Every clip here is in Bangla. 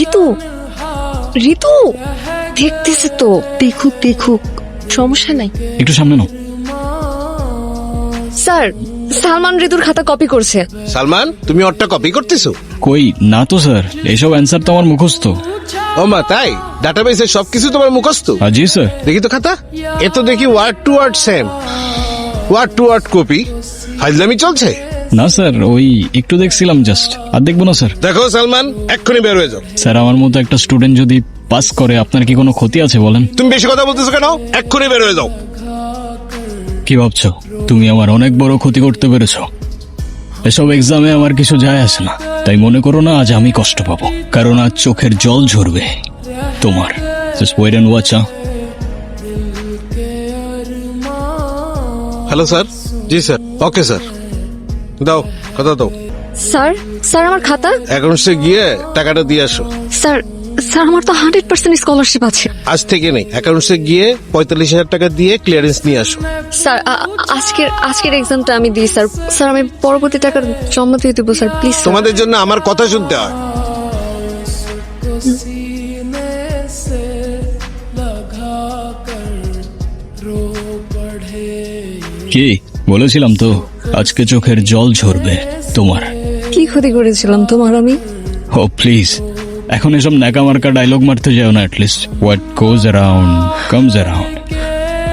ঋতু, ঋতু দেখতেছে তো, দেখুক দেখুক, সমস্যা নাই। একটু সামনে নাও। স্যার, সালমান ঋতুর খাতা কপি করছে। সালমান, তুমি ওরটা কপি করতেছো? কই না তো স্যার, এইসব অ্যান্সার তো আমার মুখস্থ। ও মা, তাই? ডাটাবেসে সবকিছু তোমার মুখস্থ? জি স্যার। দেখি তো খাতা। এ তো দেখি word to word same, word to word copy. ফাইজলামি চলছে? না স্যার, ওই একটু দেখছিলাম জাস্ট, আর দেখবো না স্যার। দেখো সালমান, এক্ষুনি বের হয়ে যাও। স্যার, আমার মতো একটা স্টুডেন্ট যদি পাস করে আপনার কি কোনো ক্ষতি আছে বলেন? তুমি বেশি কথা বলতেছো কেন? এক্ষুনি বের হয়ে যাও। কি ভাবছো তুমি আমার অনেক বড় ক্ষতি করতে পেরেছো? এসব এক্সামে আমার কিছু যায় আসে না, তাই মনে করো না আজ আমি কষ্ট পাবো, কারণ আজ চোখের জল ঝরবে তোমার। Just wait and watch. Hello sir. জি স্যার, ওকে স্যার। দাও কথা দাও। স্যার, স্যার আমার খাতা। অ্যাকাউন্টসে গিয়ে টাকাটা দিয়ে আসো। স্যার, স্যার আমার তো 100% স্কলারশিপ আছে। আজ থেকে নেই, অ্যাকাউন্টসে গিয়ে 45,000 টাকা দিয়ে ক্লিয়ারেন্স নিয়ে আসো। স্যার, আজকের এক্সামটা আমি দিই স্যার। স্যার আমি পরবর্তী টাকা জমা দিয়ে দেবো স্যার, প্লিজ। তোমাদের জন্য আমার কথা শুনতে হয়। কি বলেছিলাম তো, আজকে চোখের জল ঝরবে তোমার। কি ক্ষতি করেছিলাম তোমার আমি? ও প্লিজ, এখন এসব ন্যাকামার্কা ডায়লগ মারতে যাও না। At least what goes around comes around.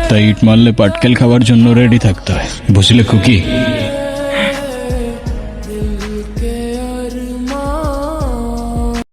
তাই ইট মারলে পাটকেল খাওয়ার জন্য রেডি থাকতে হয়, বুঝলে খুকি?